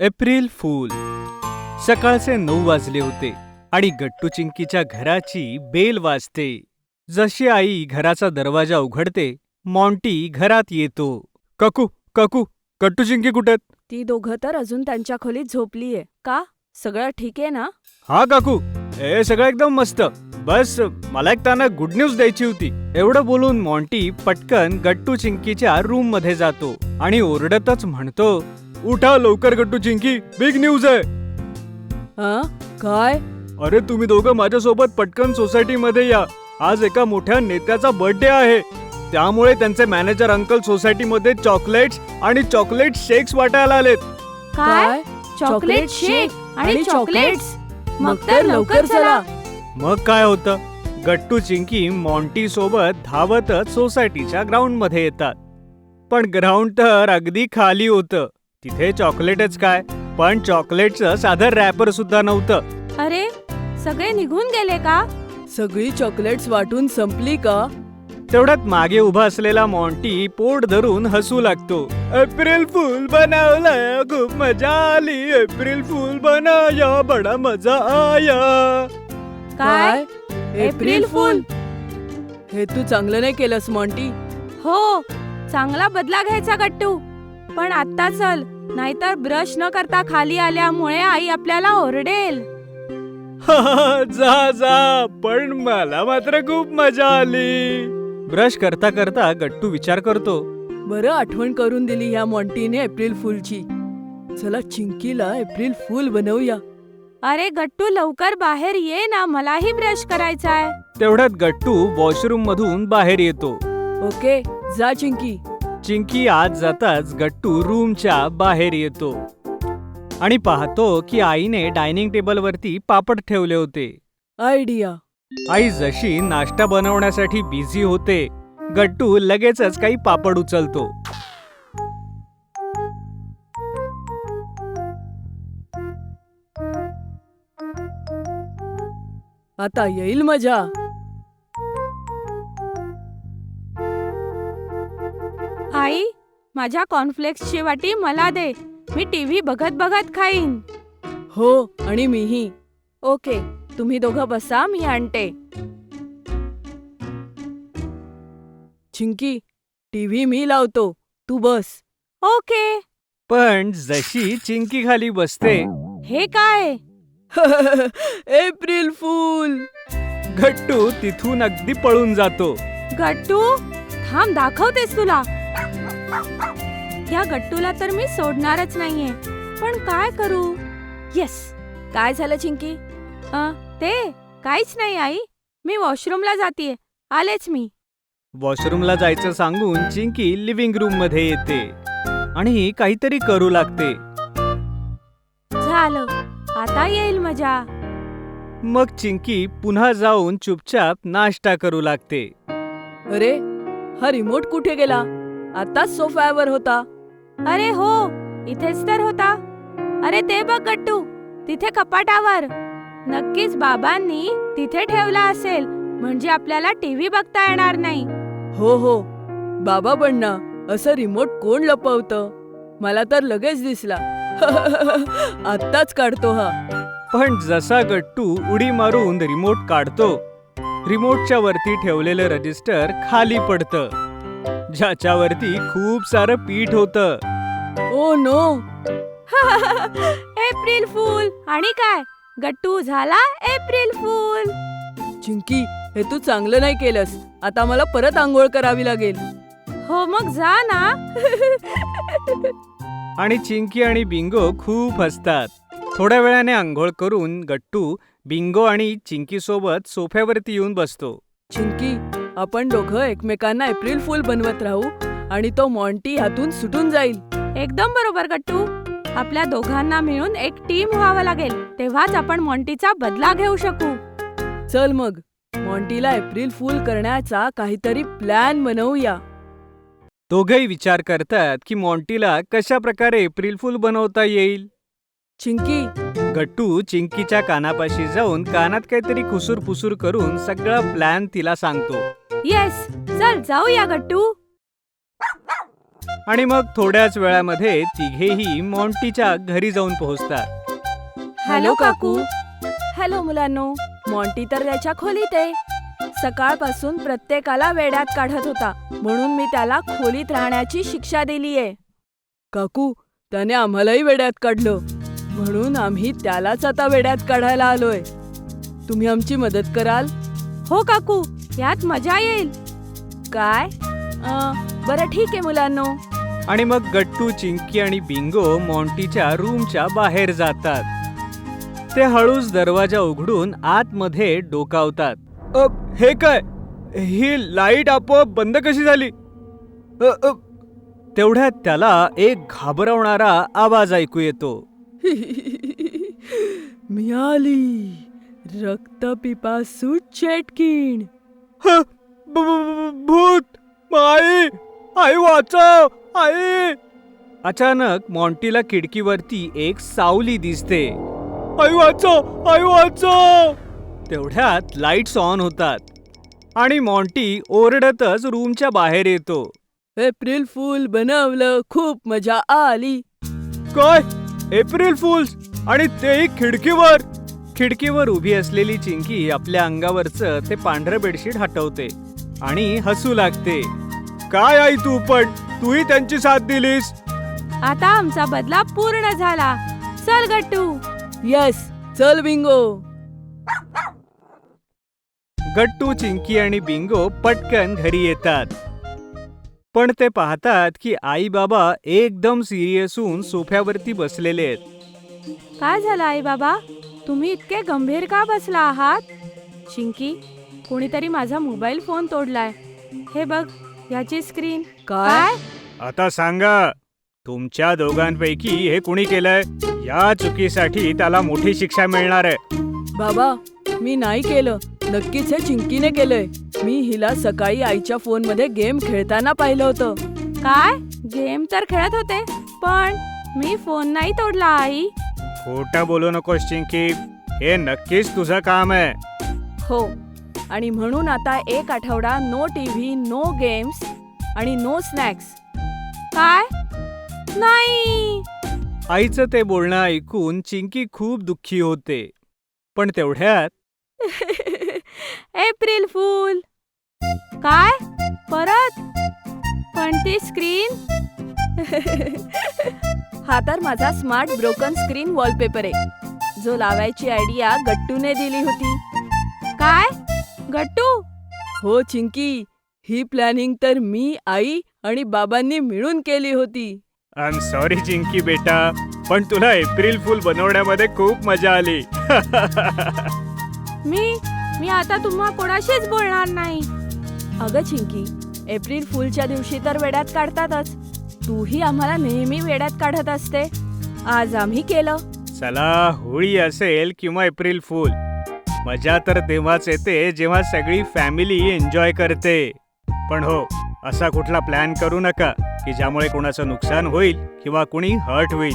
April फूल. सकाळचे 9 वाजले होते आणि गट्टू चिंकीच्या घराची बेल वाजते. जशी आई घराचा दरवाजा उघडते, मॉन्टी घरात येतो. काकू काकू, गट्टू चिंकी कुठे? ती दोघं तर अजून त्यांच्या खोलीत झोपलीये. का? सगळं ठीक आहे ना? हा काकू, हे सगळं एकदम मस्त. बस मला एक त्यांना गुड न्यूज द्यायची होती. एवढं बोलून मॉन्टी पटकन गट्टू चिंकीच्या रूम मध्ये जातो आणि ओरडतच म्हणतो, उठा लवकर गट्टू चिंकी, बिग न्यूज आहे. काय? अरे तुम्ही दोघं माझ्यासोबत पटकन सोसायटी मध्ये या. आज एका मोठ्या नेत्याचा बर्थडे आहे. त्यामुळे त्यांचे मॅनेजर अंकल सोसायटी मध्ये चॉकलेट्स आणि चॉकलेट शेक्स वाटायला आलेत. काय? चॉकलेट शेक आणि चॉकलेट्स? मग तर लवकर चला. मग काय होतं, गट्टू चिंकी मॉन्टी सोबत धावतच सोसायटीच्या ग्राउंड मध्ये येतात. पण ग्राउंड तर अगदी खाली होतं. तिथे चॉकलेटच काय, पण चॉकलेटचं साधं रॅपर सुद्धा नव्हतं. अरे, सगळे निघून गेले का? सगळी चॉकलेट्स वाटून संपली का? तेवढ्यात मागे उभा असलेला मॉन्टी पोट धरून हसू लागतो. एप्रिल फूल बनवलं, खूप मजा आली. एप्रिल फूल बनाया, बडा मजा आया. काय? एप्रिल फूल? हे तू चांगलं नाही केलंस मॉन्टी. हो, चांगला बदला घ्यायचा गट्टू. पण आता चल, नाहीतर ब्रश न करता खाली आल्यामुळे आई आपल्याला ओरडेल. जा जा, पण मला मात्र खूप मजा आली. ब्रश करता करता गट्टू विचार करतो, बरं आठवण करून दिली ह्या मॉन्टीने एप्रिल फूलची. चला चिंकीला एप्रिल फूल बनवूया. अरे गट्टू, लवकर बाहेर ये ना, मलाही ब्रश करायचाय. तेवढ्यात गट्टू वॉशरूम मधून बाहेर येतो. ओके, जा चिंकी. चिंकी आत जाताच गट्टू रूमच्या बाहेर येतो आणि पाहतो की आईने डायनिंग टेबलवरती पापड ठेवले होते. आयडिया. आई जशी नाश्ता बनवण्यासाठी बिझी होते, गट्टू लगेचच काही पापड उचलतो. आता येईल मजा. आई, माझ्या कॉर्नफ्लेक्सची वाटी मला दे. मी टीव्ही बघत बघत खाईन. हो, आणि मीही. ओके, तुम्ही दोघं बसा, मी आणते. चिंकी, टीव्ही मी लावतो, तू बस. ओके. पण जशी चिंकी खाली बसते, हे काय? एप्रिल फूल. गट्टू तिथून अगदी पळून जातो. गट्टू, थांब, दाखवतेस तुला. या गट्टूला तर मी सोडणारच नाहीये. पण काय करू? येस. काय झालं चिंकी? ते काहीच नाही आई, मी वॉशरूमला जातीये. आलेच मी. वॉशरूमला जायचं सांगून चिंकी लिव्हिंग रूम मध्ये येते आणि काहीतरी करू लागते. झालं, आता येईल मजा. मग चिंकी पुन्हा जाऊन चुपचाप नाश्ता करू लागते. अरे, हा रिमोट कुठे गेला? आताच सोफ्यावर होता. अरे हो, इथेच तर होता. अरे ते बघ गट्टू, तिथे कपाटावर. नक्कीच बाबांनी तिथे ठेवला असेल, म्हणजे आपल्याला टीव्ही बघता येणार नाही. हो हो, बाबा पण ना, असं रिमोट कोण लपवतं? मला तर लगेच दिसला. आत्ताच काढतो हा. पण जसा गट्टू उडी मारून रिमोट काढतो, रिमोटच्या वरती ठेवलेलं रजिस्टर खाली पडतं, ज्याच्यावरती खूप सारं पीठ होतं. Oh no. April fool. आणि काय, गट्टू झाला एप्रिल फूल. चिंकी, हे तू चांगलं नाही केलंस. आता मला परत आंघोळ करावी लागेल. हो, मग जा ना. आणि चिंकी आणि बिंगो खूप हसतात. थोड्या वेळाने आंघोळ करून गट्टू बिंगो आणि चिंकी सोबत सोफ्यावरती येऊन बसतो. चिंकी, आपण दोघं एकमेकांना एप्रिल फूल बनवत राहू आणि तो मॉन्टी हातून सुटून जाईल. एकदम बरोबर गट्टू. आपल्या दोघांना मिळून एक टीम व्हावं लागेल, तेव्हाच आपण मॉन्टीचा बदला घेऊ शकू. चल मग, मॉन्टीला एप्रिल फूल करण्याचा काहीतरी प्लॅन बनवूया. दोघेही विचार करतात की मॉन्टीला कशा प्रकारे एप्रिल फूल बनवता येईल. चिंकी, गट्टू चिंकीच्या कानापाशी जाऊन कानात काहीतरी खुसूर पुसूर करून सगळा प्लॅन तिला सांगतो. येस, चल जाऊया गट्टू. आणि मग थोड्याच वेळामध्ये तिघेही मॉन्टीच्या घरी जाऊन पोहोचतात. हॅलो काकू. हॅलो मुलांनो. मॉन्टी तर त्याच्या खोलीत आहे. सकाळपासून प्रत्येकाला वेड्यात काढत होता, म्हणून मी त्याला खोलीत राहण्याची शिक्षा दिलीये. काकू, त्याने आम्हालाही वेड्यात काढलं, म्हणून आम्ही त्यालाच आता वेड्यात काढायला आलोय. तुम्ही आमची मदत कराल? हो काकू, यात मजा येईल. काय? बरं ठीक आहे मुलांनो. आणि मग गट्टू, चिंकी आणि बिंगो मॉन्टीच्या रूमच्या बाहेर जातात. ते हळूच दरवाजा उघडून आतमध्ये डोकावतात. हे काय? ही लाईट आपोआप बंद कशी झाली? तेवढ्यात त्याला एक घाबरवणारा आवाज ऐकू येतो. मिळाली रक्तपिपासू चेटकीण. भूत! आई वाचव! आई! अचानक मॉन्टीला खिडकीवरती एक सावली दिसते. आई वाचव! आई वाचव! तेवढ्यात लाईट्स ऑन होतात आणि मॉन्टी ओरडतच रूमच्या बाहेर येतो. एप्रिल फूल बनवलं, खूप मजा आली. काय? एप्रिल फूल्स? आणि तेही खिडकीवर? खिडकीवर उभी असलेली चिंकी आपल्या अंगावरचं ते पांढरं बेडशीट हटवते आणि हसू लागते. काय आई तू पण? तूही त्यांची साथ दिलीस. आता आमचा बदला पूर्ण झाला. चल गट्टू. येस, चल बिंगो. गट्टू, चिंकी आणि बिंगो पटकन घरी येतात. पण ते पाहतात की आई बाबा एकदम सिरियस होऊन सोफ्यावरती बसलेले आहेत. काय झालं आई बाबा? तुम्ही इतके गंभीर का बसला आहात? चिंकी, कोणीतरी माझा मोबाईल फोन तोडलाय. हे बघ, याची स्क्रीन. काय? आता सांगा, तुमच्या दोघांपैकी हे कुणी केलंय? या चुकीसाठी त्याला मोठी शिक्षा मिळणार आहे. बाबा, मी नाही केलं. नक्कीच हे चिंकीने केलंय. मी हिला सकाळी आईच्या फोनमध्ये गेम खेळताना पाहिलं होतं. काय? गेम तर खेळत होते, पण मी फोन नाही तोडला आई. खोटं बोलू नकोस चिंकी, हे नक्कीच तुझं काम आहे. हो, आणि म्हणून आता 1 आठवडा नो टीव्ही, नो गेम्स आणि नो स्नॅक्स. काय? नाही. आईचं ते बोलणं ऐकून चिंकी खूप दुःखी होते. पण तेवढ्यात एप्रिल फूल. काय? परत? पण ती स्क्रीन? हा तर माझा स्मार्ट ब्रोकन स्क्रीन वॉलपेपर आहे, जो लावायची आयडिया गट्टूने दिली होती. काय? गट्टू? हो चिंकी, ही प्लॅनिंग तर मी, आई आणि बाबांनी मिळून केली होती. आय एम सॉरी चिंकी बेटा, पण तुला एप्रिल फूल बनवण्यामध्ये खूप मजा आली. मी आता तुम्हा कोणाशीच बोलणार नाही. अगं चिंकी, एप्रिल फूलच्या दिवशी तर वेड्यात काढतातच. तूही आम्हाला नेहमी वेड्यात काढत असते. आज आम्ही केलं. चला, होळी असेल किंवा एप्रिल फूल, मजा तर तेव्हाच येते जेव्हा सगळी फॅमिली एन्जॉय करते. पण हो, असा कुठला प्लॅन करू नका की ज्यामुळे कोणाचं नुकसान होईल किंवा कुणी हर्ट होईल.